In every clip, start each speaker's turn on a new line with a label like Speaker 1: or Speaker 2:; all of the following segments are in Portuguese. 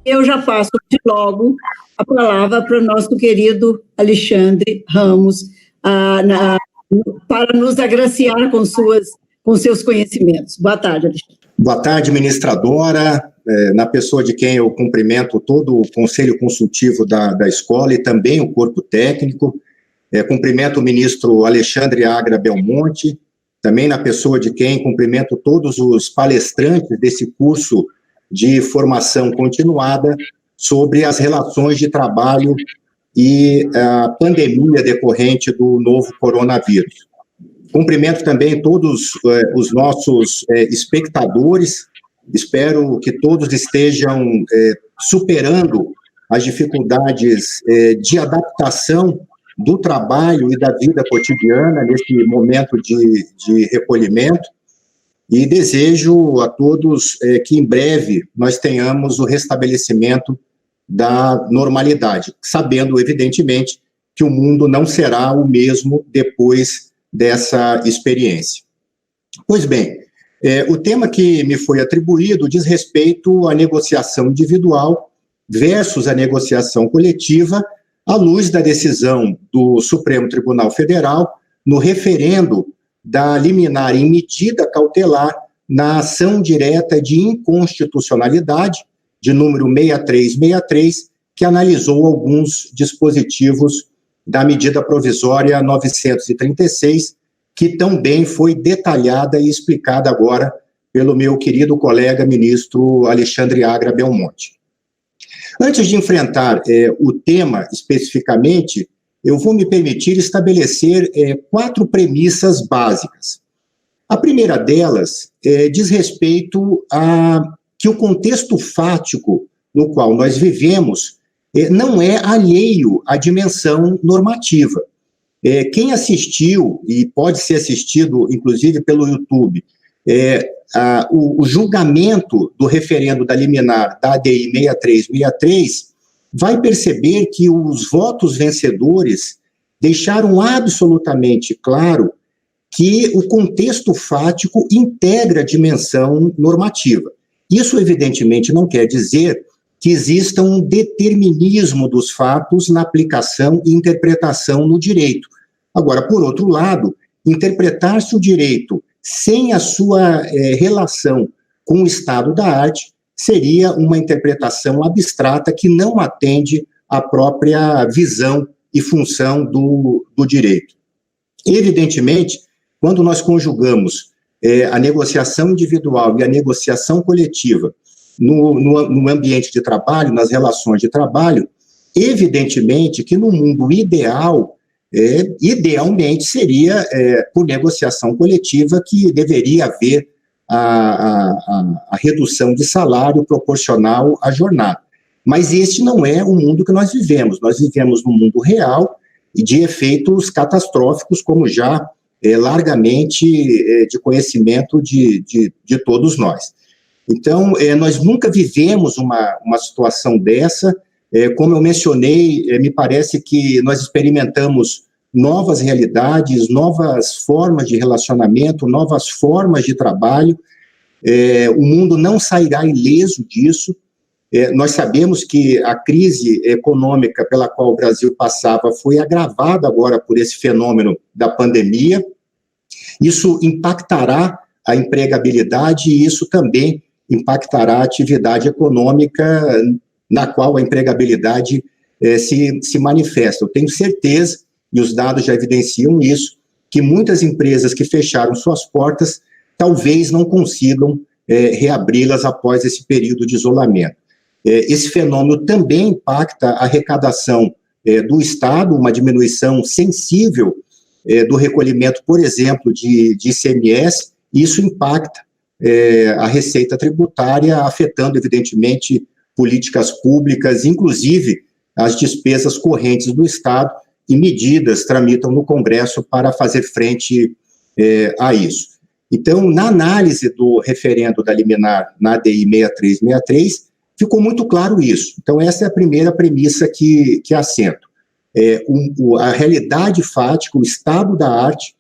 Speaker 1: Eu já passo de logo a palavra para o nosso querido Alexandre Ramos, para nos agraciar com seus conhecimentos. Boa tarde, Alexandre.
Speaker 2: Boa tarde, ministradora, na pessoa de quem eu cumprimento todo o Conselho Consultivo da escola e também o corpo técnico. Cumprimento o ministro Alexandre Agra Belmonte, também na pessoa de quem cumprimento todos os palestrantes desse curso de formação continuada sobre as relações de trabalho e a pandemia decorrente do novo coronavírus. Cumprimento também todos os nossos espectadores, espero que todos estejam superando as dificuldades de adaptação do trabalho e da vida cotidiana nesse momento de recolhimento, e desejo a todos que em breve nós tenhamos o restabelecimento da normalidade, sabendo, evidentemente, que o mundo não será o mesmo depois dessa experiência. Pois bem, o tema que me foi atribuído diz respeito à negociação individual versus a negociação coletiva, à luz da decisão do Supremo Tribunal Federal no referendo da liminar em medida cautelar na ação direta de inconstitucionalidade, de número 6363, que analisou alguns dispositivos da medida provisória 936, que também foi detalhada e explicada agora pelo meu querido colega ministro Alexandre Agra Belmonte. Antes de enfrentar o tema especificamente, eu vou me permitir estabelecer 4 premissas básicas. A primeira delas diz respeito a que o contexto fático no qual nós vivemos não é alheio à dimensão normativa. Quem assistiu, e pode ser assistido inclusive pelo YouTube, o julgamento do referendo da liminar da ADI 6363, vai perceber que os votos vencedores deixaram absolutamente claro que o contexto fático integra a dimensão normativa. Isso, evidentemente, não quer dizer que exista um determinismo dos fatos na aplicação e interpretação no direito. Agora, por outro lado, interpretar-se o direito sem a sua relação com o estado da arte seria uma interpretação abstrata que não atende à própria visão e função do direito. Evidentemente, quando nós conjugamos a negociação individual e a negociação coletiva no ambiente de trabalho, nas relações de trabalho, evidentemente que no mundo ideal, idealmente seria por negociação coletiva que deveria haver a redução de salário proporcional à jornada. Mas este não é o mundo que nós vivemos no mundo real e de efeitos catastróficos, como já largamente de conhecimento de todos nós. Então, nós nunca vivemos uma situação dessa. Como eu mencionei, me parece que nós experimentamos novas realidades, novas formas de relacionamento, novas formas de trabalho. O mundo não sairá ileso disso. Nós sabemos que a crise econômica pela qual o Brasil passava foi agravada agora por esse fenômeno da pandemia. Isso impactará a empregabilidade e isso também impactará a atividade econômica na qual a empregabilidade se manifesta. Eu tenho certeza, e os dados já evidenciam isso, que muitas empresas que fecharam suas portas talvez não consigam reabri-las após esse período de isolamento. Esse fenômeno também impacta a arrecadação do Estado, uma diminuição sensível do recolhimento, por exemplo, de ICMS, e isso impacta a receita tributária, afetando, evidentemente, políticas públicas, inclusive as despesas correntes do Estado, e medidas tramitam no Congresso para fazer frente a isso. Então, na análise do referendo da liminar na ADI 6363, ficou muito claro isso. Então, essa é a primeira premissa que assento. A realidade fática, o estado da arte,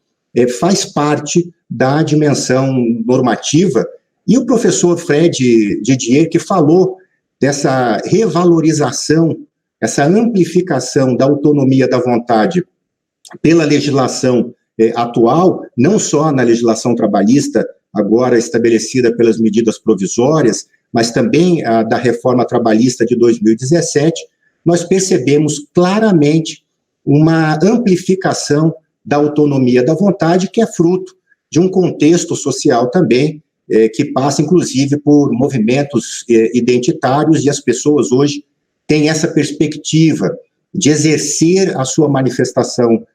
Speaker 2: faz parte da dimensão normativa, e o professor Fred Didier, que falou dessa revalorização, essa amplificação da autonomia da vontade pela legislação atual, não só na legislação trabalhista, agora estabelecida pelas medidas provisórias, mas também a da reforma trabalhista de 2017, nós percebemos claramente uma amplificação da autonomia da vontade, que é fruto de um contexto social também, que passa, inclusive, por movimentos identitários, e as pessoas hoje têm essa perspectiva de exercer a sua manifestação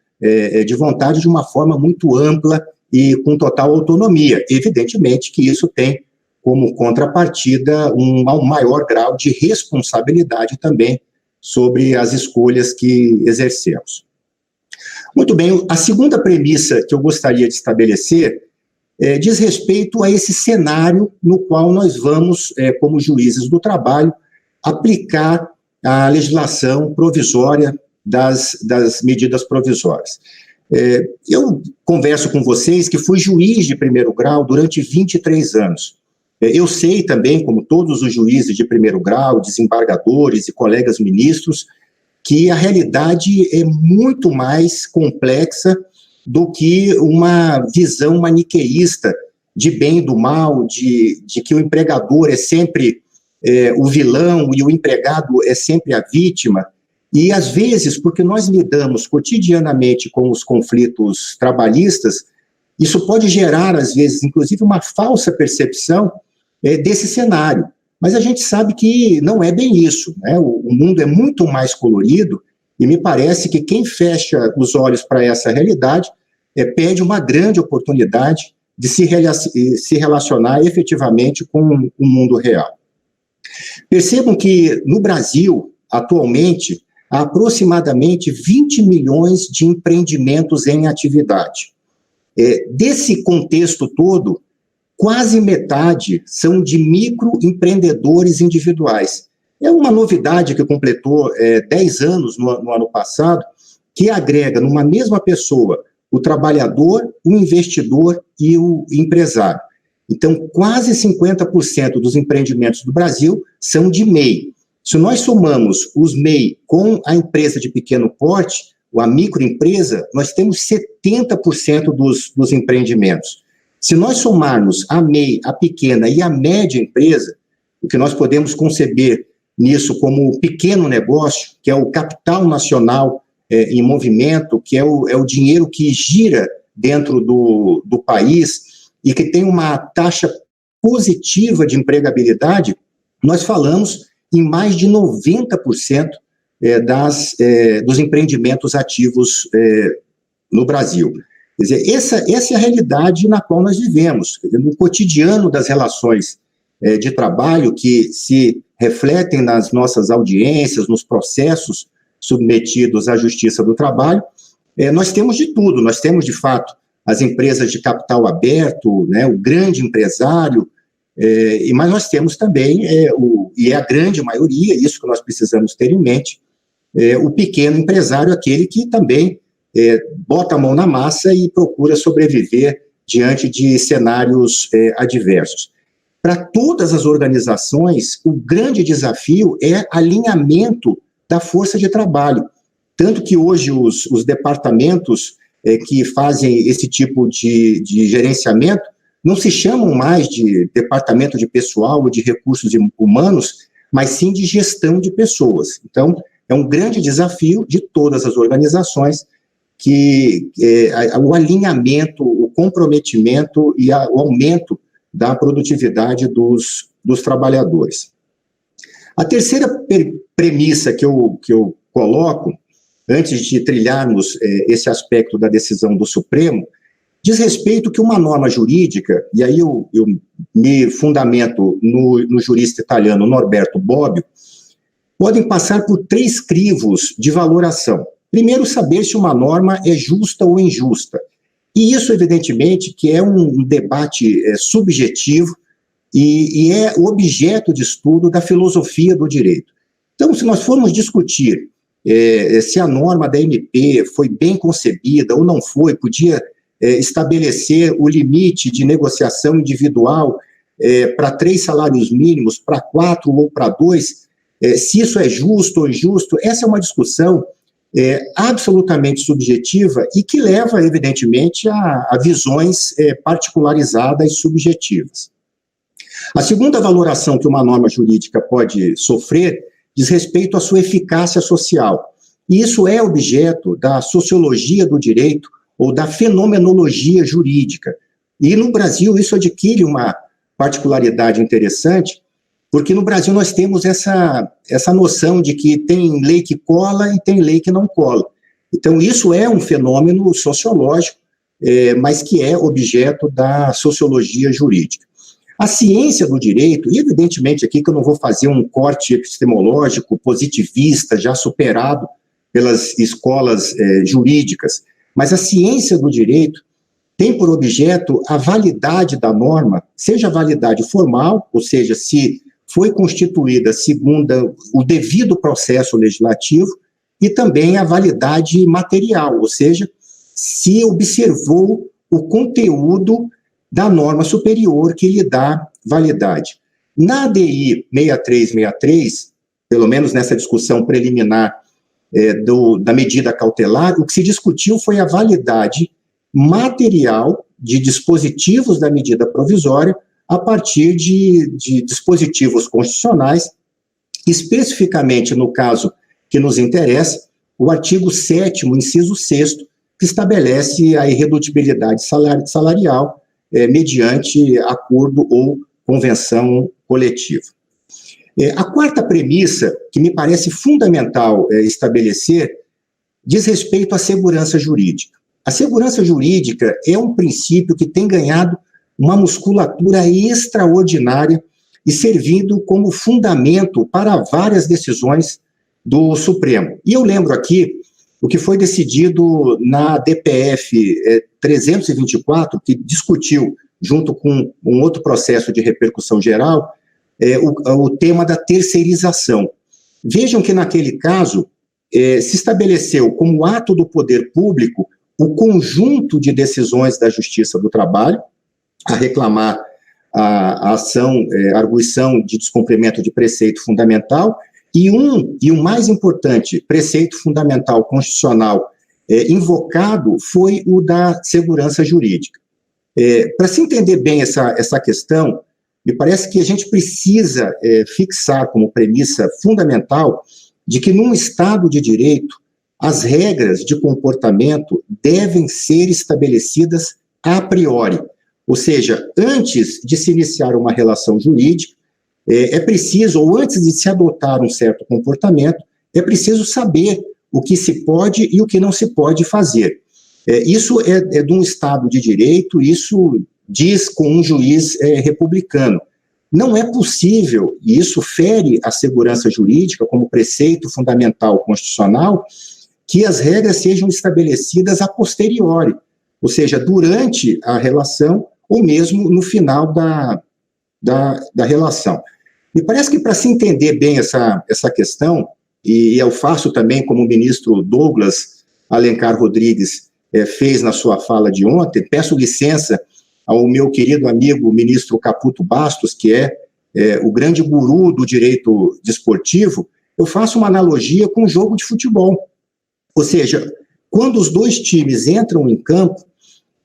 Speaker 2: de vontade de uma forma muito ampla e com total autonomia. Evidentemente que isso tem como contrapartida um maior grau de responsabilidade também sobre as escolhas que exercemos. Muito bem, a segunda premissa que eu gostaria de estabelecer diz respeito a esse cenário no qual nós vamos, como juízes do trabalho, aplicar a legislação provisória das medidas provisórias. Eu converso com vocês que fui juiz de primeiro grau durante 23 anos. Eu sei também, como todos os juízes de primeiro grau, desembargadores e colegas ministros, que a realidade é muito mais complexa do que uma visão maniqueísta de bem e do mal, de que o empregador é sempre o vilão e o empregado é sempre a vítima. E, às vezes, porque nós lidamos cotidianamente com os conflitos trabalhistas, isso pode gerar, às vezes, inclusive, uma falsa percepção desse cenário. Mas a gente sabe que não é bem isso, né? O mundo é muito mais colorido e me parece que quem fecha os olhos para essa realidade perde uma grande oportunidade de se relacionar efetivamente com o mundo real. Percebam que no Brasil, atualmente, há aproximadamente 20 milhões de empreendimentos em atividade. Desse contexto todo, quase metade são de microempreendedores individuais. É uma novidade que completou 10 anos no ano passado, que agrega numa mesma pessoa o trabalhador, o investidor e o empresário. Então, quase 50% dos empreendimentos do Brasil são de MEI. Se nós somamos os MEI com a empresa de pequeno porte, a microempresa, nós temos 70% dos empreendimentos. Se nós somarmos a MEI, a pequena e a média empresa, o que nós podemos conceber nisso como o pequeno negócio, que é o capital nacional em movimento, que é o dinheiro que gira dentro do país e que tem uma taxa positiva de empregabilidade, nós falamos em mais de 90% dos empreendimentos ativos no Brasil. Quer dizer, essa é a realidade na qual nós vivemos. No cotidiano das relações de trabalho que se refletem nas nossas audiências, nos processos submetidos à Justiça do Trabalho, nós temos de tudo. Nós temos, de fato, as empresas de capital aberto, né, o grande empresário, mas nós temos também, e é a grande maioria, isso que nós precisamos ter em mente, o pequeno empresário, aquele que também bota a mão na massa e procura sobreviver diante de cenários adversos. Para todas as organizações, o grande desafio é alinhamento da força de trabalho. Tanto que hoje os departamentos que fazem esse tipo de gerenciamento não se chamam mais de departamento de pessoal ou de recursos humanos, mas sim de gestão de pessoas. Então, é um grande desafio de todas as organizações que o alinhamento, o comprometimento e o aumento da produtividade dos trabalhadores. A terceira premissa que eu coloco, antes de trilharmos esse aspecto da decisão do Supremo, diz respeito que uma norma jurídica, e aí eu me fundamento no jurista italiano Norberto Bobbio, podem passar por 3 crivos de valoração. Primeiro, saber se uma norma é justa ou injusta. E isso, evidentemente, que é um debate subjetivo e é o objeto de estudo da filosofia do direito. Então, se nós formos discutir se a norma da MP foi bem concebida ou não foi, podia estabelecer o limite de negociação individual para 3 salários mínimos, para 4 ou para 2, se isso é justo ou injusto, essa é uma discussão absolutamente subjetiva e que leva, evidentemente, a visões particularizadas e subjetivas. A segunda valoração que uma norma jurídica pode sofrer diz respeito à sua eficácia social. E isso é objeto da sociologia do direito ou da fenomenologia jurídica. E no Brasil isso adquire uma particularidade interessante, porque no Brasil nós temos essa noção de que tem lei que cola e tem lei que não cola. Então isso é um fenômeno sociológico, mas que é objeto da sociologia jurídica. A ciência do direito, e evidentemente aqui que eu não vou fazer um corte epistemológico positivista, já superado pelas escolas jurídicas, mas a ciência do direito tem por objeto a validade da norma, seja a validade formal, ou seja, se foi constituída segundo o devido processo legislativo, e também a validade material, ou seja, se observou o conteúdo da norma superior que lhe dá validade. Na ADI 6363, pelo menos nessa discussão preliminar da medida cautelar, o que se discutiu foi a validade material de dispositivos da medida provisória a partir de dispositivos constitucionais, especificamente no caso que nos interessa, o artigo 7º, inciso 6º, que estabelece a irredutibilidade salarial mediante acordo ou convenção coletiva. A quarta premissa, que me parece fundamental estabelecer, diz respeito à segurança jurídica. A segurança jurídica é um princípio que tem ganhado uma musculatura extraordinária e servindo como fundamento para várias decisões do Supremo. E eu lembro aqui o que foi decidido na DPF 324, que discutiu, junto com um outro processo de repercussão geral, o tema da terceirização. Vejam que, naquele caso, se estabeleceu como ato do poder público o conjunto de decisões da Justiça do Trabalho, a reclamar a ação, a arguição de descumprimento de preceito fundamental, e o mais importante preceito fundamental constitucional invocado foi o da segurança jurídica. Para se entender bem essa questão, me parece que a gente precisa fixar como premissa fundamental de que num Estado de direito, as regras de comportamento devem ser estabelecidas a priori. Ou seja, antes de se iniciar uma relação jurídica, é preciso, ou antes de se adotar um certo comportamento, é preciso saber o que se pode e o que não se pode fazer. Isso é de um Estado de direito, isso diz com um juiz republicano. Não é possível, e isso fere a segurança jurídica como preceito fundamental constitucional, que as regras sejam estabelecidas a posteriori, ou seja, durante a relação ou mesmo no final da relação. Me parece que para se entender bem essa questão, e eu faço também como o ministro Douglas Alencar Rodrigues fez na sua fala de ontem, peço licença ao meu querido amigo ministro Caputo Bastos, que é o grande guru do direito desportivo, eu faço uma analogia com o jogo de futebol. Ou seja, quando os dois times entram em campo,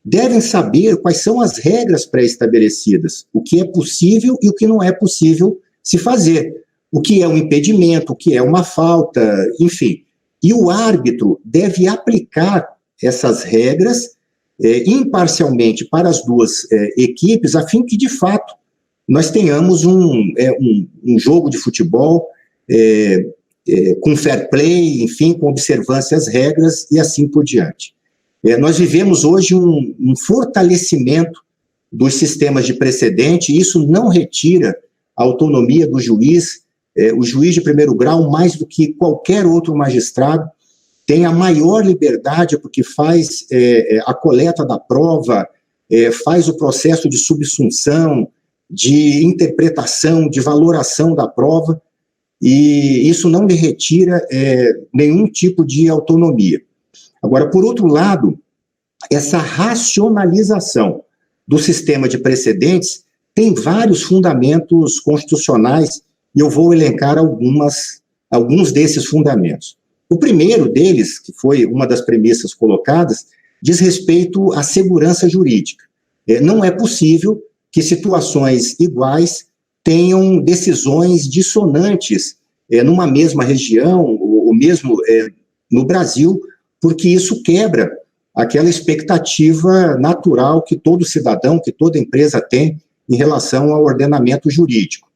Speaker 2: devem saber quais são as regras pré-estabelecidas, o que é possível e o que não é possível se fazer, o que é um impedimento, o que é uma falta, enfim. E o árbitro deve aplicar essas regras imparcialmente para as duas equipes, a fim que, de fato, nós tenhamos um jogo de futebol com fair play, enfim, com observância às regras e assim por diante. Nós vivemos hoje um fortalecimento dos sistemas de precedente, e isso não retira a autonomia do juiz. O juiz de primeiro grau, mais do que qualquer outro magistrado, tem a maior liberdade porque faz a coleta da prova, faz o processo de subsunção, de interpretação, de valoração da prova, e isso não lhe retira nenhum tipo de autonomia. Agora, por outro lado, essa racionalização do sistema de precedentes tem vários fundamentos constitucionais, e eu vou elencar alguns desses fundamentos. O primeiro deles, que foi uma das premissas colocadas, diz respeito à segurança jurídica. Não é possível que situações iguais tenham decisões dissonantes numa mesma região, ou mesmo no Brasil, porque isso quebra aquela expectativa natural que todo cidadão, que toda empresa tem em relação ao ordenamento jurídico.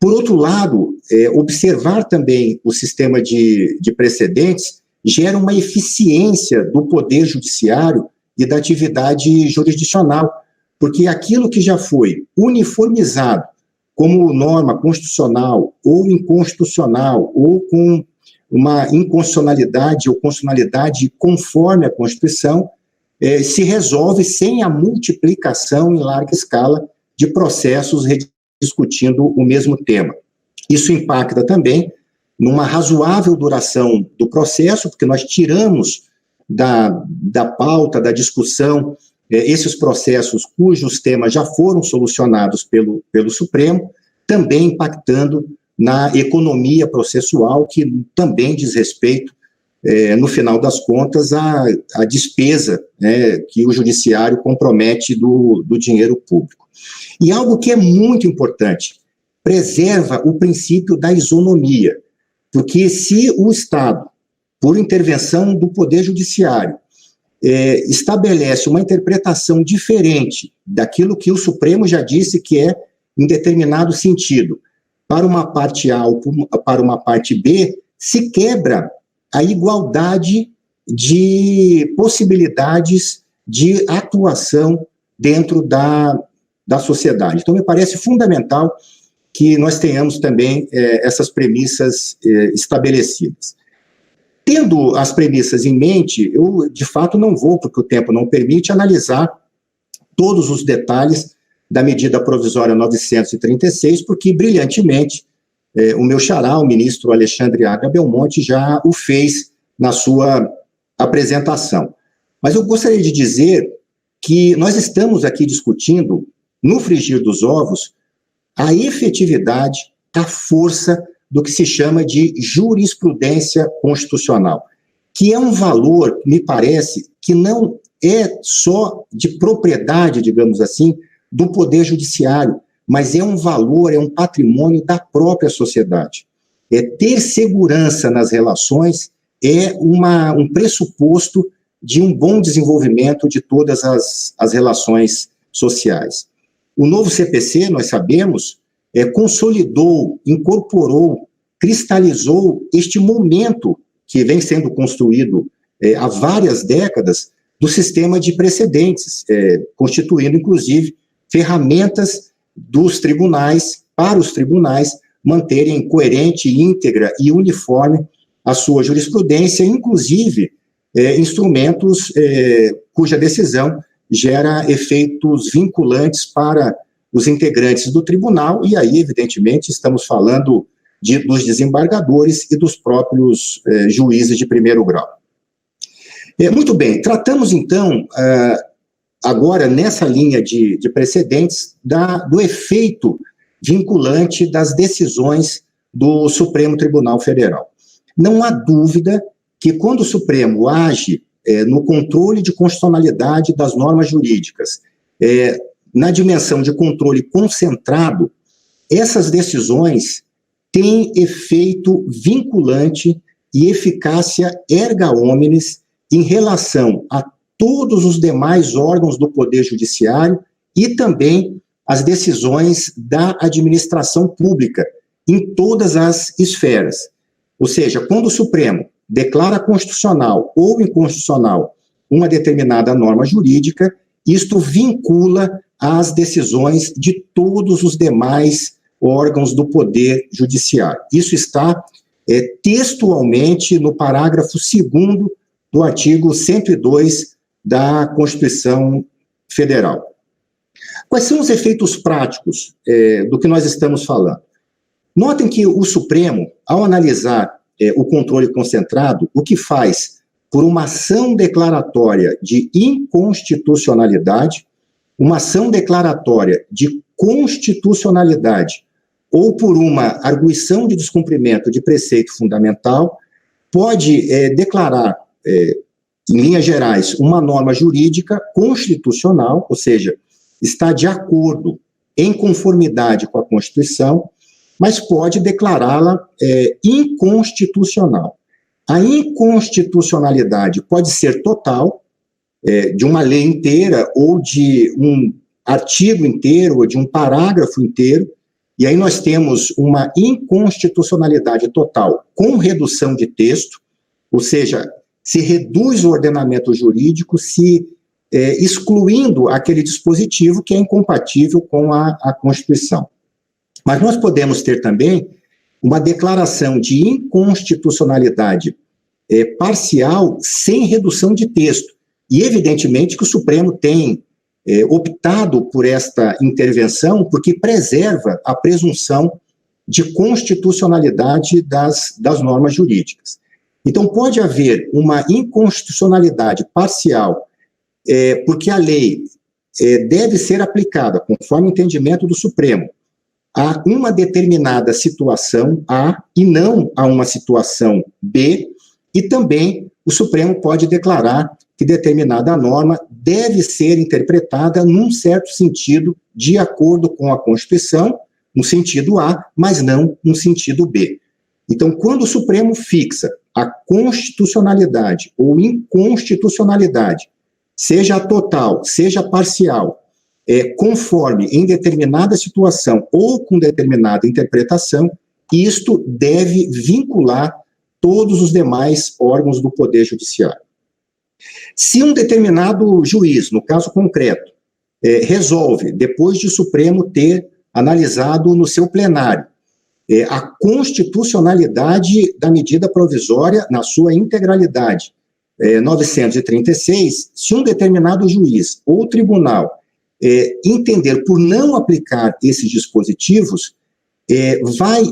Speaker 2: Por outro lado, observar também o sistema de precedentes gera uma eficiência do poder judiciário e da atividade jurisdicional, porque aquilo que já foi uniformizado como norma constitucional ou inconstitucional, ou com uma inconstitucionalidade ou constitucionalidade conforme a Constituição, se resolve sem a multiplicação em larga escala de processos discutindo o mesmo tema. Isso impacta também numa razoável duração do processo, porque nós tiramos da pauta, da discussão, esses processos cujos temas já foram solucionados pelo Supremo, também impactando na economia processual, que também diz respeito, no final das contas, à despesa, que o judiciário compromete do dinheiro público. E algo que é muito importante, preserva o princípio da isonomia, porque se o Estado, por intervenção do Poder Judiciário, estabelece uma interpretação diferente daquilo que o Supremo já disse que é em determinado sentido, para uma parte A ou para uma parte B, se quebra a igualdade de possibilidades de atuação dentro da sociedade. Então, me parece fundamental que nós tenhamos também essas premissas estabelecidas. Tendo as premissas em mente, eu, de fato, não vou, porque o tempo não permite, analisar todos os detalhes da medida provisória 936, porque, brilhantemente, o meu xará, o ministro Alexandre Agra Belmonte, já o fez na sua apresentação. Mas eu gostaria de dizer que nós estamos aqui discutindo, no frigir dos ovos, a efetividade, a força do que se chama de jurisprudência constitucional, que é um valor, me parece, que não é só de propriedade, digamos assim, do Poder Judiciário, mas é um valor, é um patrimônio da própria sociedade. Ter segurança nas relações é um pressuposto de um bom desenvolvimento de todas as relações sociais. O novo CPC, nós sabemos, consolidou, incorporou, cristalizou este momento que vem sendo construído há várias décadas do sistema de precedentes, constituindo, inclusive, ferramentas dos tribunais, para os tribunais manterem coerente, íntegra e uniforme a sua jurisprudência, inclusive instrumentos cuja decisão gera efeitos vinculantes para os integrantes do tribunal, e aí, evidentemente, estamos falando dos desembargadores e dos próprios juízes de primeiro grau. Muito bem, tratamos, então, agora, nessa linha de precedentes, do efeito vinculante das decisões do Supremo Tribunal Federal. Não há dúvida que, quando o Supremo age no controle de constitucionalidade das normas jurídicas, na dimensão de controle concentrado, essas decisões têm efeito vinculante e eficácia erga omnes em relação a todos os demais órgãos do Poder Judiciário e também as decisões da administração pública, em todas as esferas. Ou seja, quando o Supremo declara constitucional ou inconstitucional uma determinada norma jurídica, isto vincula as decisões de todos os demais órgãos do Poder Judiciário. Isso está textualmente no parágrafo 2º do artigo 102 da Constituição Federal. Quais são os efeitos práticos do que nós estamos falando? Notem que o Supremo, ao analisar o controle concentrado, o que faz, por uma ação declaratória de inconstitucionalidade, uma ação declaratória de constitucionalidade ou por uma arguição de descumprimento de preceito fundamental, pode declarar, em linhas gerais, uma norma jurídica constitucional, ou seja, está de acordo, em conformidade com a Constituição, mas pode declará-la inconstitucional. A inconstitucionalidade pode ser total, de uma lei inteira, ou de um artigo inteiro, ou de um parágrafo inteiro, e aí nós temos uma inconstitucionalidade total com redução de texto, ou seja, se reduz o ordenamento jurídico, excluindo aquele dispositivo que é incompatível com a Constituição. Mas nós podemos ter também uma declaração de inconstitucionalidade parcial sem redução de texto. E, evidentemente, que o Supremo tem optado por esta intervenção porque preserva a presunção de constitucionalidade das normas jurídicas. Então, pode haver uma inconstitucionalidade parcial, porque a lei deve ser aplicada, conforme o entendimento do Supremo, a uma determinada situação A e não a uma situação B, e também o Supremo pode declarar que determinada norma deve ser interpretada num certo sentido, de acordo com a Constituição, no sentido A, mas não no sentido B. Então, quando o Supremo fixa a constitucionalidade ou inconstitucionalidade, seja total, seja parcial, conforme em determinada situação ou com determinada interpretação, isto deve vincular todos os demais órgãos do Poder Judiciário. Se um determinado juiz, no caso concreto, resolve, depois de o Supremo ter analisado no seu plenário, a constitucionalidade da medida provisória na sua integralidade, 936, se um determinado juiz ou tribunal entender por não aplicar esses dispositivos, vai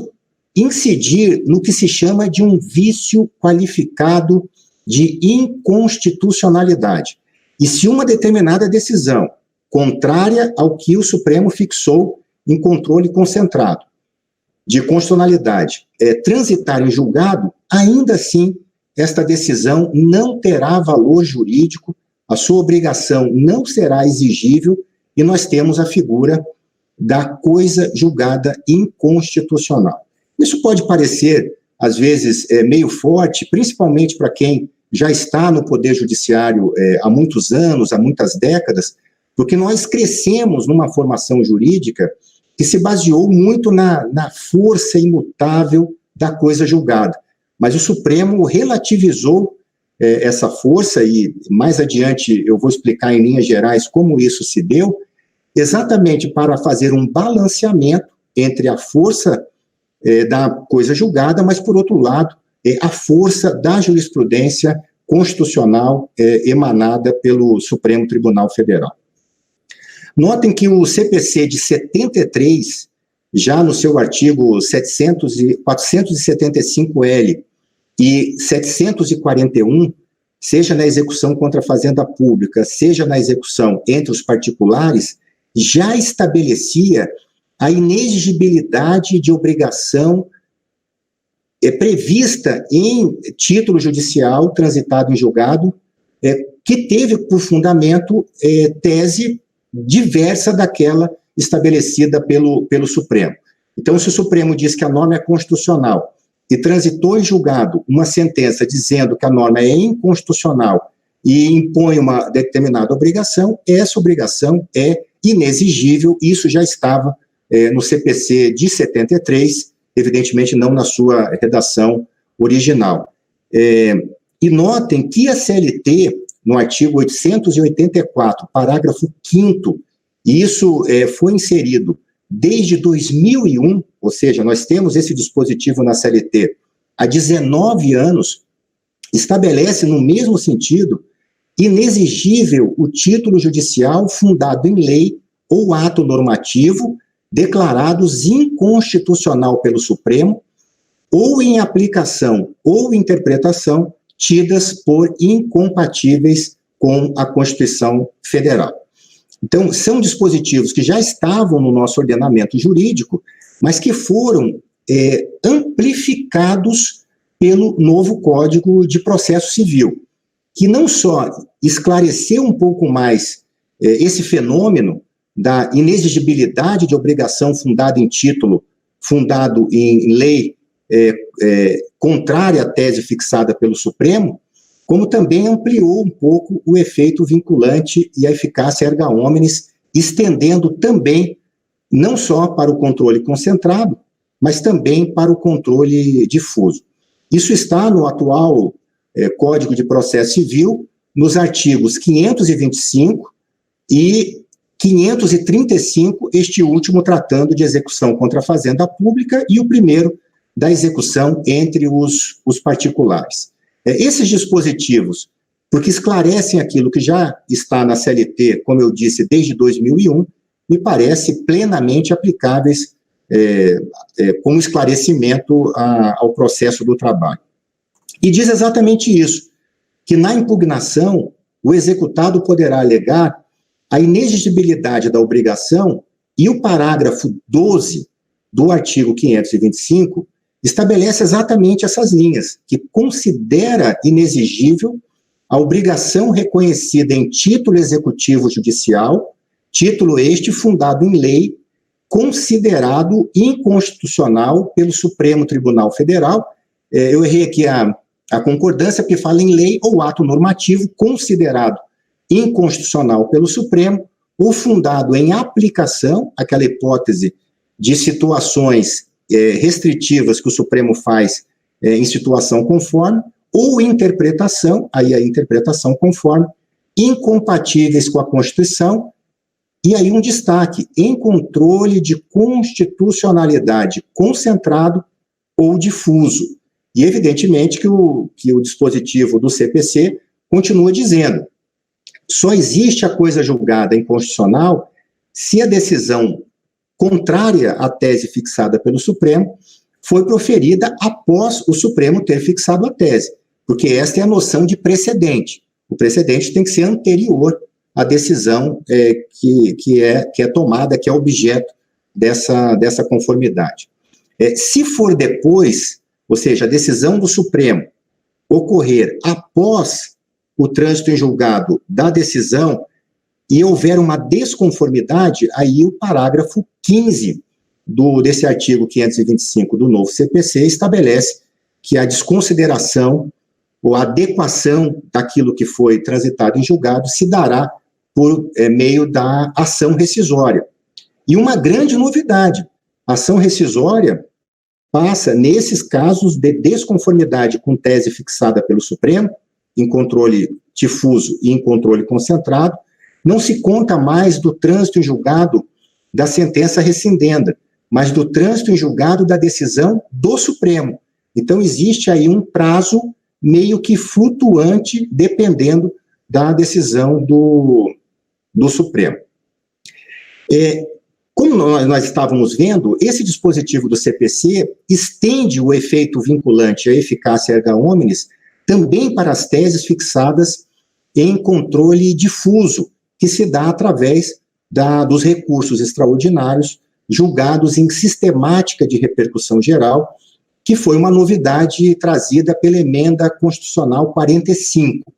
Speaker 2: incidir no que se chama de um vício qualificado de inconstitucionalidade. E se uma determinada decisão, contrária ao que o Supremo fixou em controle concentrado de constitucionalidade, transitar em julgado, ainda assim, esta decisão não terá valor jurídico, a sua obrigação não será exigível, e nós temos a figura da coisa julgada inconstitucional. Isso pode parecer, às vezes, meio forte, principalmente para quem já está no Poder Judiciário há muitos anos, há muitas décadas, porque nós crescemos numa formação jurídica que se baseou muito na força imutável da coisa julgada. Mas o Supremo relativizou essa força, e mais adiante eu vou explicar em linhas gerais como isso se deu, exatamente para fazer um balanceamento entre a força da coisa julgada, mas, por outro lado, a força da jurisprudência constitucional emanada pelo Supremo Tribunal Federal. Notem que o CPC de 73, já no seu artigo 475L e 741, seja na execução contra a fazenda pública, seja na execução entre os particulares, já estabelecia a inexigibilidade de obrigação prevista em título judicial transitado em julgado, que teve por fundamento tese diversa daquela estabelecida pelo Supremo. Então, se o Supremo diz que a norma é constitucional e transitou em julgado uma sentença dizendo que a norma é inconstitucional e impõe uma determinada obrigação, essa obrigação é inexigível. Isso já estava no CPC de 73, evidentemente não na sua redação original. E notem que a CLT, no artigo 884, parágrafo 5º, e isso foi inserido desde 2001, ou seja, nós temos esse dispositivo na CLT há 19 anos, estabelece no mesmo sentido inexigível o título judicial fundado em lei ou ato normativo declarados inconstitucional pelo Supremo ou em aplicação ou interpretação tidas por incompatíveis com a Constituição Federal. Então, são dispositivos que já estavam no nosso ordenamento jurídico, mas que foram amplificados pelo novo Código de Processo Civil, que não só esclareceu um pouco mais esse fenômeno da inexigibilidade de obrigação fundada em título, fundado em lei contrária à tese fixada pelo Supremo, como também ampliou um pouco o efeito vinculante e a eficácia erga omnes, estendendo também não só para o controle concentrado, mas também para o controle difuso. Isso está no atual Código de Processo Civil, nos artigos 525 e 535, este último tratando de execução contra a fazenda pública e o primeiro da execução entre os particulares. Esses dispositivos, porque esclarecem aquilo que já está na CLT, como eu disse, desde 2001, me parece plenamente aplicáveis como esclarecimento ao processo do trabalho. E diz exatamente isso, que na impugnação, o executado poderá alegar a inexigibilidade da obrigação e o parágrafo 12 do artigo 525 estabelece exatamente essas linhas, que considera inexigível a obrigação reconhecida em título executivo judicial, título este fundado em lei, considerado inconstitucional pelo Supremo Tribunal Federal. Eu errei aqui a concordância, porque fala em lei ou ato normativo considerado inconstitucional pelo Supremo, ou fundado em aplicação, aquela hipótese de situações restritivas que o Supremo faz em situação conforme, ou interpretação, aí a interpretação conforme, incompatíveis com a Constituição, e aí um destaque, em controle de constitucionalidade concentrado ou difuso. E evidentemente que o dispositivo do CPC continua dizendo, só existe a coisa julgada inconstitucional se a decisão contrária à tese fixada pelo Supremo foi proferida após o Supremo ter fixado a tese, porque esta é a noção de precedente. O precedente tem que ser anterior à decisão que é tomada, que é objeto dessa conformidade. Se for depois, ou seja, a decisão do Supremo ocorrer após o trânsito em julgado da decisão e houver uma desconformidade, aí o parágrafo 15 desse artigo 525 do novo CPC estabelece que a desconsideração ou a adequação daquilo que foi transitado em julgado se dará por meio da ação rescisória. E uma grande novidade, a ação rescisória passa, nesses casos de desconformidade com tese fixada pelo Supremo, em controle difuso e em controle concentrado, não se conta mais do trânsito em julgado da sentença rescindenda, mas do trânsito em julgado da decisão do Supremo. Então, existe aí um prazo meio que flutuante, dependendo da decisão do Supremo. Como nós estávamos vendo, esse dispositivo do CPC estende o efeito vinculante à eficácia erga omnes também para as teses fixadas em controle difuso, que se dá através dos recursos extraordinários julgados em sistemática de repercussão geral, que foi uma novidade trazida pela Emenda Constitucional 45.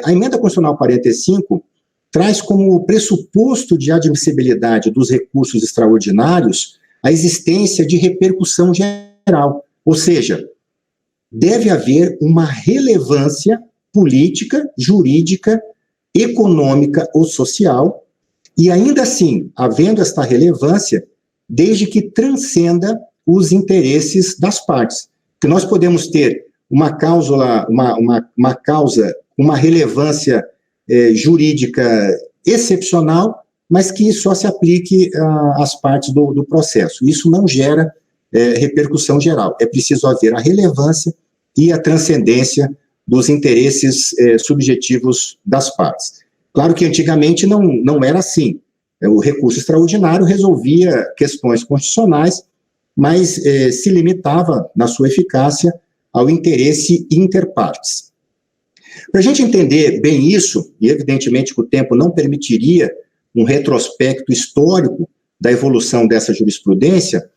Speaker 2: A Emenda Constitucional 45 traz como pressuposto de admissibilidade dos recursos extraordinários a existência de repercussão geral, ou seja, deve haver uma relevância política, jurídica, econômica ou social, e ainda assim, havendo esta relevância, desde que transcenda os interesses das partes. Que nós podemos ter uma causa, uma relevância jurídica excepcional, mas que só se aplique às partes do processo. Isso não gera repercussão geral. É preciso haver a relevância e a transcendência dos interesses subjetivos das partes. Claro que antigamente não era assim. O recurso extraordinário resolvia questões constitucionais, mas se limitava, na sua eficácia, ao interesse interpartes. Para a gente entender bem isso, e evidentemente que o tempo não permitiria um retrospecto histórico da evolução dessa jurisprudência,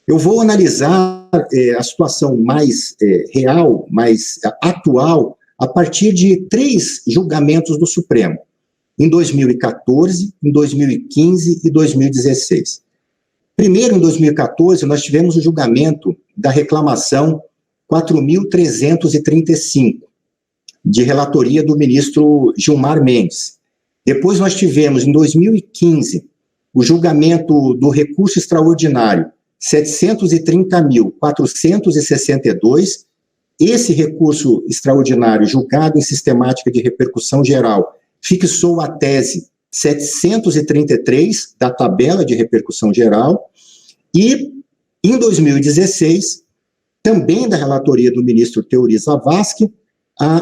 Speaker 2: eu vou analisar a situação mais real, mais atual, a partir de 3 julgamentos do Supremo, em 2014, em 2015 e 2016. Primeiro, em 2014, nós tivemos o julgamento da reclamação 4.335, de relatoria do ministro Gilmar Mendes. Depois nós tivemos, em 2015, o julgamento do recurso extraordinário 730.462. Esse recurso extraordinário, julgado em sistemática de repercussão geral, fixou a tese 733 da tabela de repercussão geral. E, em 2016, também da relatoria do ministro Teori Zavascki,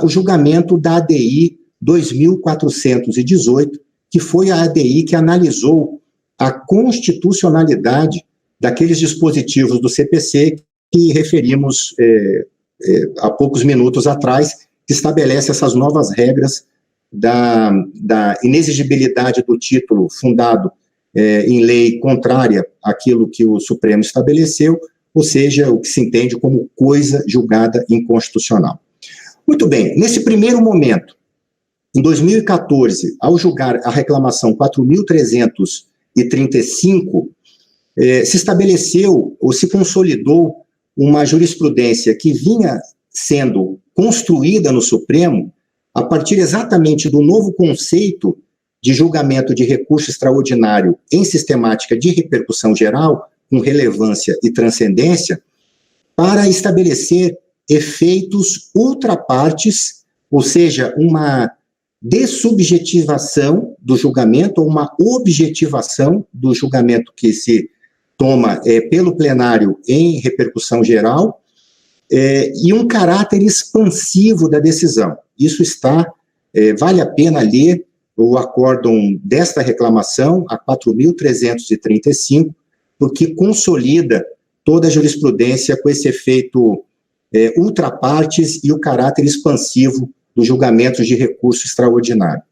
Speaker 2: o julgamento da ADI 2418, que foi a ADI que analisou a constitucionalidade daqueles dispositivos do CPC que referimos há poucos minutos atrás, que estabelece essas novas regras da inexigibilidade do título fundado em lei contrária àquilo que o Supremo estabeleceu, ou seja, o que se entende como coisa julgada inconstitucional. Muito bem, nesse primeiro momento, em 2014, ao julgar a reclamação 4.335, se estabeleceu ou se consolidou uma jurisprudência que vinha sendo construída no Supremo a partir exatamente do novo conceito de julgamento de recurso extraordinário em sistemática de repercussão geral, com relevância e transcendência, para estabelecer efeitos ultrapartes, ou seja, uma dessubjetivação do julgamento, ou uma objetivação do julgamento que se toma pelo plenário em repercussão geral, e um caráter expansivo da decisão. Isso está, vale a pena ler o acórdão desta reclamação, a 4.335, porque consolida toda a jurisprudência com esse efeito ultrapartes e o caráter expansivo dos julgamentos de recurso extraordinário.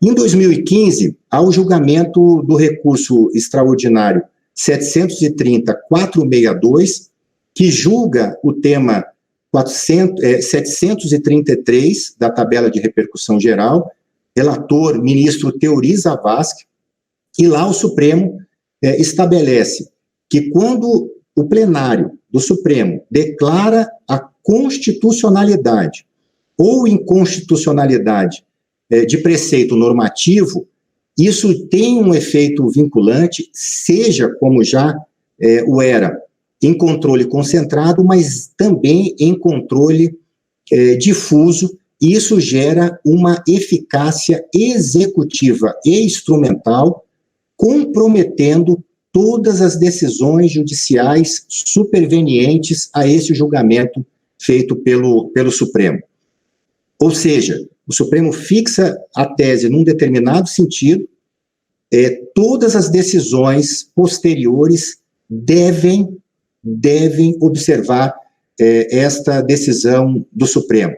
Speaker 2: Em 2015, há o julgamento do recurso extraordinário 730.462, que julga o tema 733 da tabela de repercussão geral, relator ministro Teori Zavascki, e lá o Supremo estabelece que quando o plenário do Supremo declara a constitucionalidade ou inconstitucionalidade de preceito normativo, isso tem um efeito vinculante, seja como já o era, em controle concentrado, mas também em controle difuso, e isso gera uma eficácia executiva e instrumental, comprometendo todas as decisões judiciais supervenientes a esse julgamento feito pelo Supremo. Ou seja, o Supremo fixa a tese num determinado sentido, todas as decisões posteriores devem observar esta decisão do Supremo.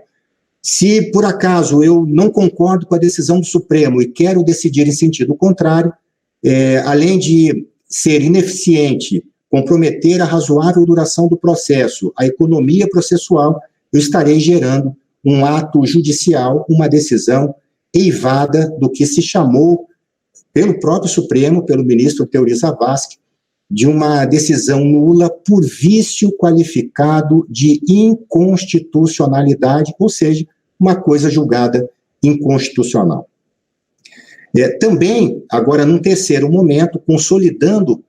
Speaker 2: Se, por acaso, eu não concordo com a decisão do Supremo e quero decidir em sentido contrário, além de ser ineficiente, comprometer a razoável duração do processo, a economia processual, eu estarei gerando um ato judicial, uma decisão eivada do que se chamou, pelo próprio Supremo, pelo ministro Teori Zavascki, de uma decisão nula por vício qualificado de inconstitucionalidade, ou seja, uma coisa julgada inconstitucional. Também, agora, num terceiro momento, consolidando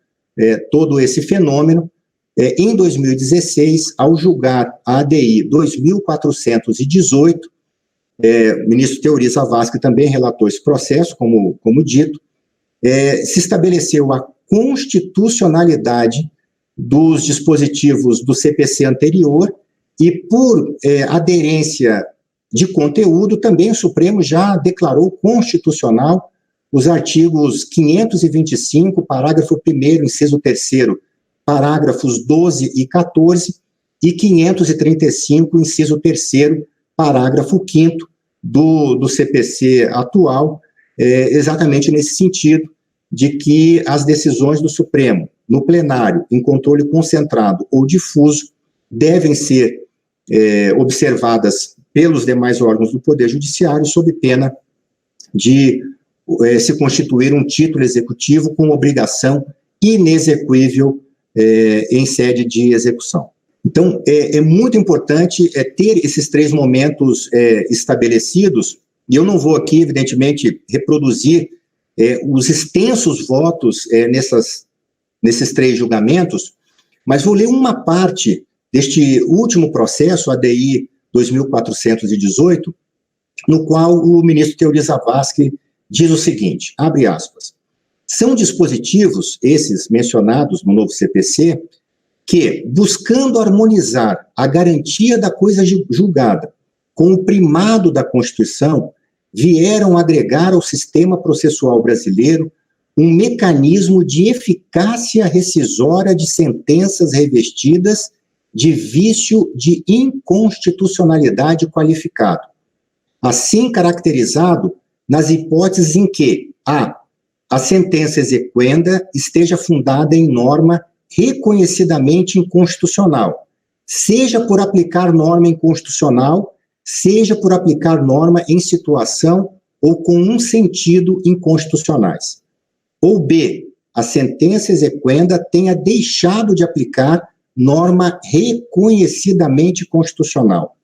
Speaker 2: todo esse fenômeno, em 2016, ao julgar a ADI 2418, o ministro Teori Zavascki também relatou esse processo, como dito, se estabeleceu a constitucionalidade dos dispositivos do CPC anterior e, por aderência de conteúdo, também o Supremo já declarou constitucional os artigos 525, parágrafo 1º, inciso 3º, parágrafos 12 e 14, e 535, inciso 3º, parágrafo 5º do CPC atual, exatamente nesse sentido, de que as decisões do Supremo, no plenário, em controle concentrado ou difuso, devem ser observadas pelos demais órgãos do Poder Judiciário, sob pena de se constituir um título executivo com obrigação inexequível em sede de execução. Então, é muito importante ter esses 3 momentos estabelecidos, e eu não vou aqui, evidentemente, reproduzir os extensos votos nesses 3 julgamentos, mas vou ler uma parte deste último processo, ADI 2418, no qual o ministro Teori Zavascki diz o seguinte, abre aspas, são dispositivos, esses mencionados no novo CPC, que, buscando harmonizar a garantia da coisa julgada com o primado da Constituição, vieram agregar ao sistema processual brasileiro um mecanismo de eficácia rescisória de sentenças revestidas de vício de inconstitucionalidade qualificado, assim caracterizado nas hipóteses em que a sentença exequenda esteja fundada em norma reconhecidamente inconstitucional, seja por aplicar norma inconstitucional, seja por aplicar norma em situação ou com um sentido inconstitucionais. Ou B, a sentença exequenda tenha deixado de aplicar norma reconhecidamente constitucional.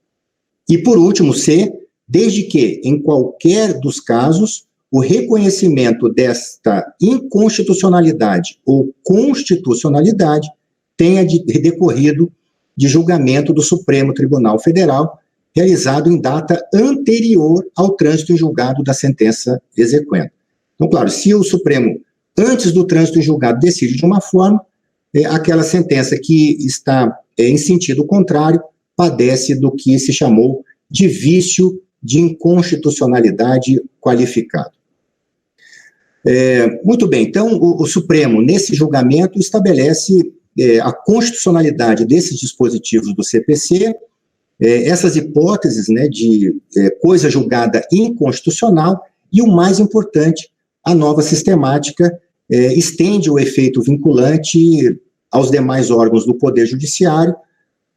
Speaker 2: E, por último, C, desde que, em qualquer dos casos, o reconhecimento desta inconstitucionalidade ou constitucionalidade tenha decorrido de julgamento do Supremo Tribunal Federal, realizado em data anterior ao trânsito em julgado da sentença exequenda. Então, claro, se o Supremo, antes do trânsito em julgado, decide de uma forma, aquela sentença que está em sentido contrário padece do que se chamou de vício de inconstitucionalidade qualificado. Muito bem, então o Supremo, nesse julgamento, estabelece a constitucionalidade desses dispositivos do CPC, essas hipóteses, né, de coisa julgada inconstitucional, e o mais importante, a nova sistemática estende o efeito vinculante aos demais órgãos do Poder Judiciário,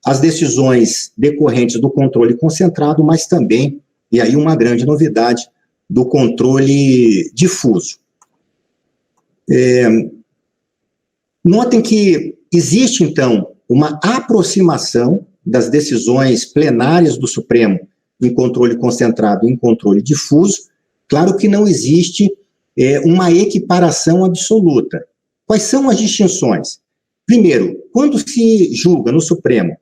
Speaker 2: as decisões decorrentes do controle concentrado, mas também, e aí uma grande novidade, do controle difuso. Notem que existe, então, uma aproximação das decisões plenárias do Supremo em controle concentrado e em controle difuso. Claro que não existe uma equiparação absoluta. Quais são as distinções? Primeiro, quando se julga no Supremo,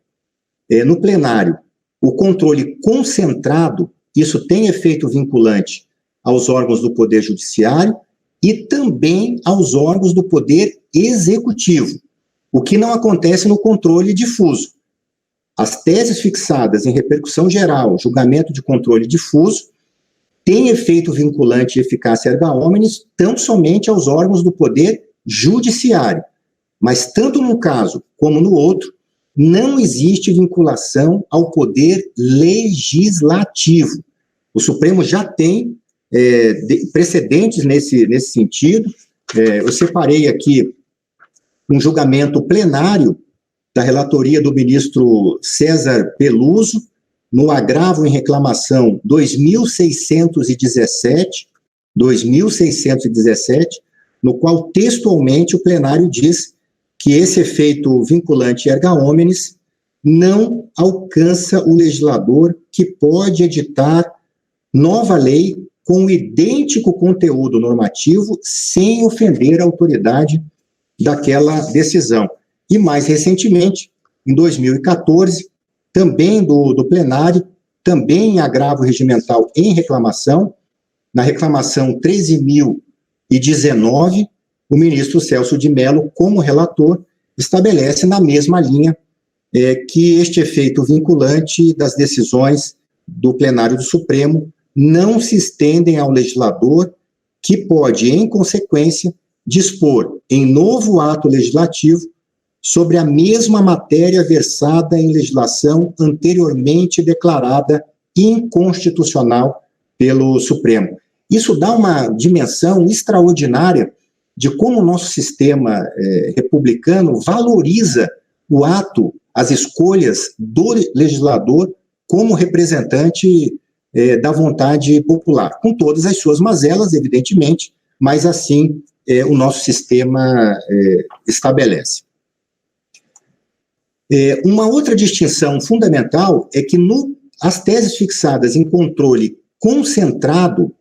Speaker 2: no plenário, o controle concentrado, isso tem efeito vinculante aos órgãos do Poder Judiciário e também aos órgãos do Poder Executivo, o que não acontece no controle difuso. As teses fixadas em repercussão geral, julgamento de controle difuso, têm efeito vinculante e eficácia erga omnes tão somente aos órgãos do Poder Judiciário, mas tanto num caso como no outro, não existe vinculação ao Poder Legislativo. O Supremo já tem precedentes nesse sentido. Eu separei aqui um julgamento plenário da relatoria do ministro César Peluso, no agravo em reclamação 2617, no qual textualmente o plenário diz que esse efeito vinculante erga omnes não alcança o legislador, que pode editar nova lei com idêntico conteúdo normativo sem ofender a autoridade daquela decisão. E mais recentemente, em 2014, também do plenário, também em agravo regimental em reclamação, na reclamação 13.019, o ministro Celso de Mello, como relator, estabelece na mesma linha que este efeito vinculante das decisões do plenário do Supremo não se estendem ao legislador, que pode, em consequência, dispor em novo ato legislativo sobre a mesma matéria versada em legislação anteriormente declarada inconstitucional pelo Supremo. Isso dá uma dimensão extraordinária de como o nosso sistema republicano valoriza o ato, as escolhas do legislador como representante da vontade popular, com todas as suas mazelas, evidentemente, mas assim o nosso sistema estabelece. Uma outra distinção fundamental é que as teses fixadas em controle concentrado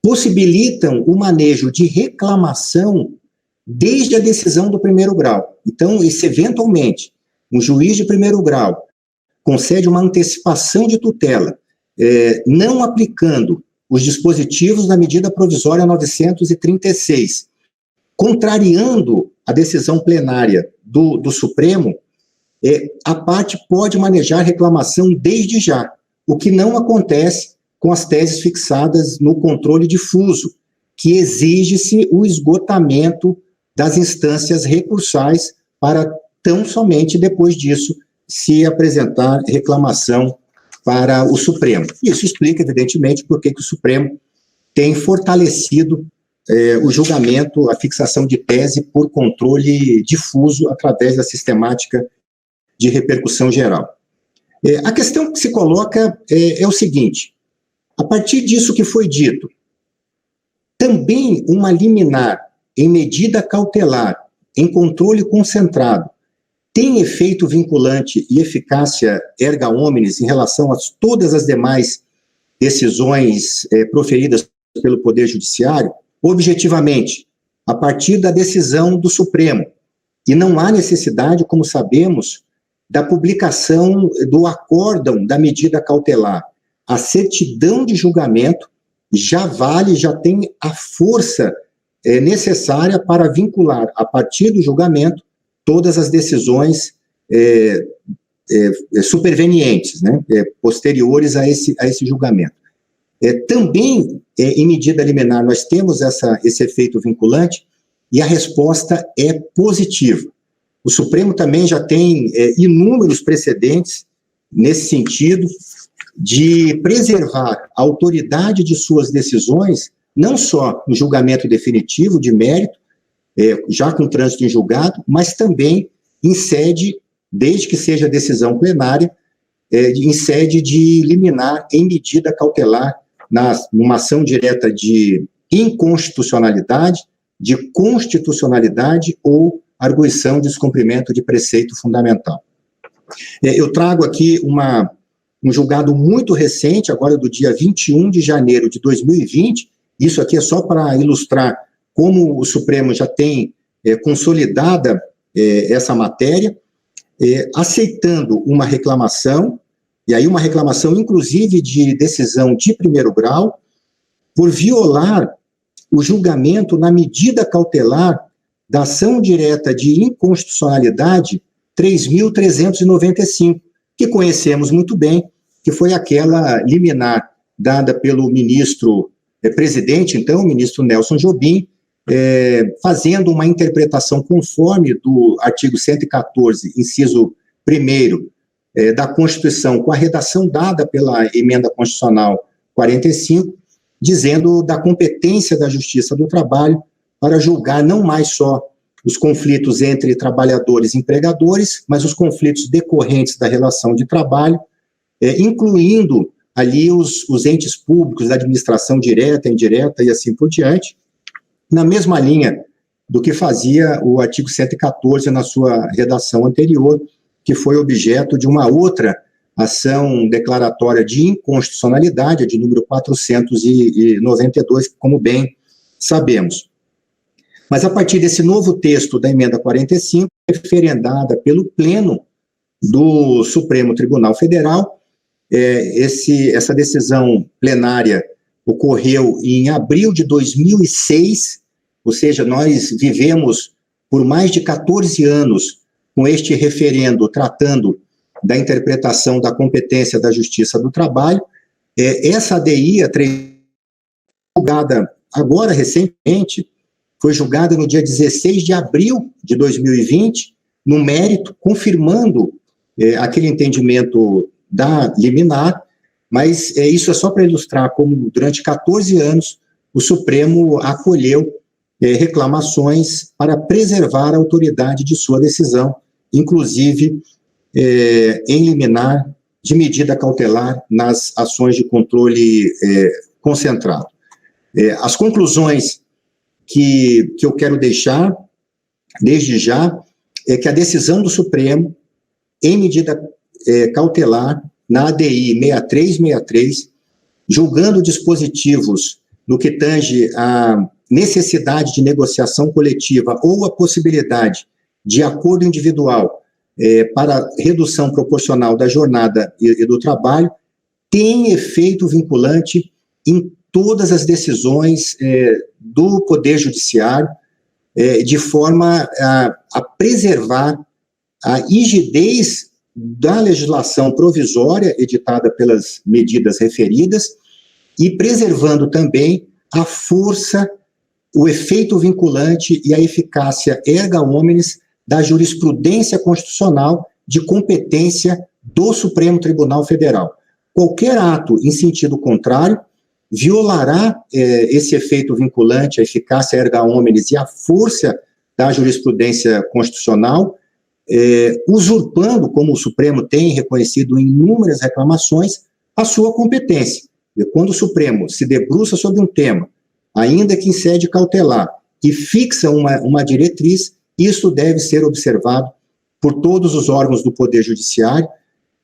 Speaker 2: possibilitam o manejo de reclamação desde a decisão do primeiro grau. Então, se eventualmente um juiz de primeiro grau concede uma antecipação de tutela, não aplicando os dispositivos da medida provisória 936, contrariando a decisão plenária do Supremo, a parte pode manejar reclamação desde já, o que não acontece com as teses fixadas no controle difuso, que exige-se o esgotamento das instâncias recursais para tão somente depois disso se apresentar reclamação para o Supremo. Isso explica, evidentemente, por que o Supremo tem fortalecido o julgamento, a fixação de tese por controle difuso através da sistemática de repercussão geral. A questão que se coloca é o seguinte: a partir disso que foi dito, também uma liminar em medida cautelar, em controle concentrado, tem efeito vinculante e eficácia erga omnes em relação a todas as demais decisões proferidas pelo Poder Judiciário? Objetivamente, a partir da decisão do Supremo. E não há necessidade, como sabemos, da publicação do acórdão da medida cautelar. A certidão de julgamento já vale, já tem a força necessária para vincular, a partir do julgamento, todas as decisões supervenientes, né, posteriores a esse julgamento. Também, em medida liminar, nós temos esse efeito vinculante e a resposta é positiva. O Supremo também já tem inúmeros precedentes nesse sentido de preservar a autoridade de suas decisões, não só no julgamento definitivo de mérito, já com trânsito em julgado, mas também em sede, desde que seja decisão plenária, em sede de liminar em medida cautelar, numa ação direta de inconstitucionalidade, de constitucionalidade ou arguição de descumprimento de preceito fundamental. Eu trago aqui um julgado muito recente, agora do dia 21 de janeiro de 2020, isso aqui é só para ilustrar como o Supremo já tem consolidada essa matéria, aceitando uma reclamação, e aí uma reclamação inclusive de decisão de primeiro grau, por violar o julgamento na medida cautelar da ação direta de inconstitucionalidade 3.395, que conhecemos muito bem, que foi aquela liminar dada pelo presidente, então, o ministro Nelson Jobim, fazendo uma interpretação conforme do artigo 114, inciso 1º, da Constituição, com a redação dada pela Emenda Constitucional 45, dizendo da competência da Justiça do Trabalho para julgar não mais só os conflitos entre trabalhadores e empregadores, mas os conflitos decorrentes da relação de trabalho, incluindo ali os entes públicos da administração direta, indireta e assim por diante, na mesma linha do que fazia o artigo 114 na sua redação anterior, que foi objeto de uma outra ação declaratória de inconstitucionalidade, de número 492, como bem sabemos. Mas a partir desse novo texto da Emenda 45, referendada pelo Pleno do Supremo Tribunal Federal, essa decisão plenária ocorreu em abril de 2006, ou seja, nós vivemos por mais de 14 anos com este referendo tratando da interpretação da competência da Justiça do Trabalho. Essa ADI, julgada agora recentemente, foi julgada no dia 16 de abril de 2020, no mérito, confirmando aquele entendimento da liminar, mas isso é só para ilustrar como, durante 14 anos, o Supremo acolheu reclamações para preservar a autoridade de sua decisão, inclusive em liminar de medida cautelar nas ações de controle concentrado. As conclusões que eu quero deixar, desde já, é que a decisão do Supremo, em medida cautelar, na ADI 6363, julgando dispositivos no que tange a necessidade de negociação coletiva ou a possibilidade de acordo individual para redução proporcional da jornada e do trabalho, tem efeito vinculante em todas as decisões do Poder Judiciário, de forma a preservar a rigidez da legislação provisória editada pelas medidas referidas e preservando também a força, o efeito vinculante e a eficácia erga omnes da jurisprudência constitucional de competência do Supremo Tribunal Federal. Qualquer ato em sentido contrário violará esse efeito vinculante, a eficácia erga omnes e a força da jurisprudência constitucional, usurpando, como o Supremo tem reconhecido em inúmeras reclamações, a sua competência. E quando o Supremo se debruça sobre um tema, ainda que em sede cautelar, e fixa uma diretriz, isso deve ser observado por todos os órgãos do Poder Judiciário,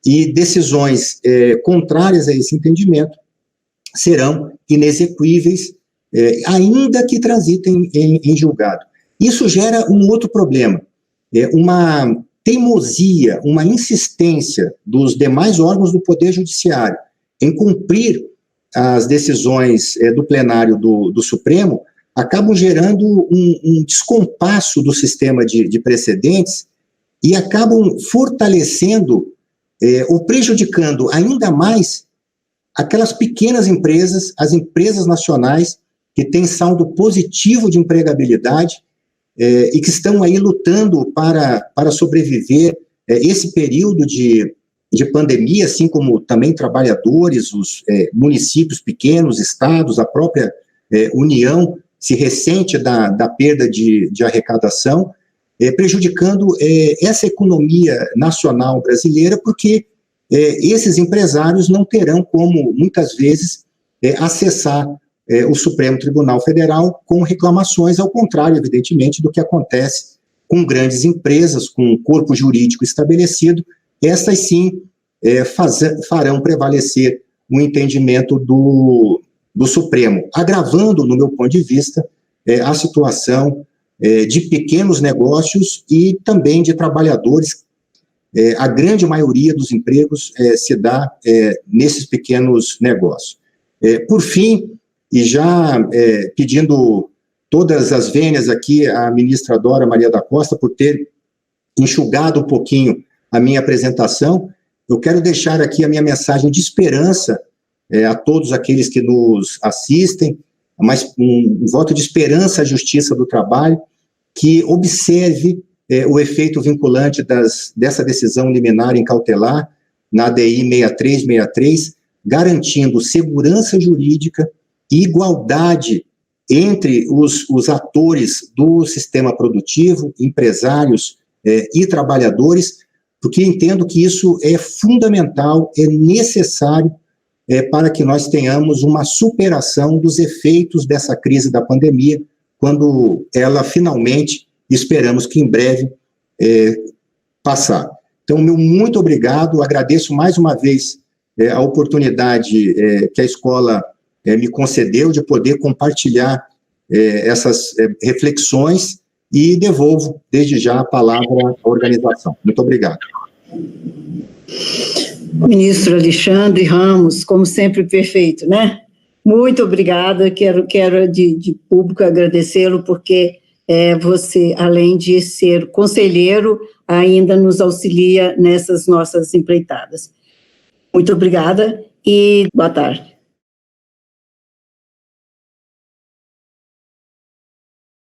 Speaker 2: e decisões contrárias a esse entendimento serão inexequíveis, ainda que transitem em julgado. Isso gera um outro problema, uma teimosia, uma insistência dos demais órgãos do Poder Judiciário em cumprir as decisões do plenário do Supremo, acabam gerando um descompasso do sistema de precedentes e acabam fortalecendo ou prejudicando ainda mais aquelas pequenas empresas, as empresas nacionais que têm saldo positivo de empregabilidade e que estão aí lutando para sobreviver esse período de pandemia, assim como também trabalhadores, os municípios pequenos, estados, a própria União se ressente da perda de arrecadação, prejudicando essa economia nacional brasileira, porque esses empresários não terão como, muitas vezes, acessar o Supremo Tribunal Federal com reclamações, ao contrário, evidentemente, do que acontece com grandes empresas, com um corpo jurídico estabelecido. Estas sim farão prevalecer o entendimento do Supremo, agravando, no meu ponto de vista, a situação de pequenos negócios e também de trabalhadores. A grande maioria dos empregos se dá nesses pequenos negócios. Por fim, e já pedindo todas as vênias aqui à ministra Dora Maria da Costa por ter enxugado um pouquinho a minha apresentação, eu quero deixar aqui a minha mensagem de esperança a todos aqueles que nos assistem, mas um voto de esperança à Justiça do Trabalho, que observe o efeito vinculante dessa decisão liminar em cautelar, na ADI 6363, garantindo segurança jurídica e igualdade entre os atores do sistema produtivo, empresários e trabalhadores, porque entendo que isso é fundamental, é necessário para que nós tenhamos uma superação dos efeitos dessa crise da pandemia, quando ela finalmente, esperamos que em breve, passar. Então, meu muito obrigado, agradeço mais uma vez a oportunidade que a escola me concedeu de poder compartilhar essas reflexões e devolvo, desde já, a palavra à organização. Muito obrigado.
Speaker 1: Ministro Alexandre Ramos, como sempre, perfeito, né? Muito obrigada, quero de público agradecê-lo, porque você, além de ser conselheiro, ainda nos auxilia nessas nossas empreitadas. Muito obrigada e boa tarde.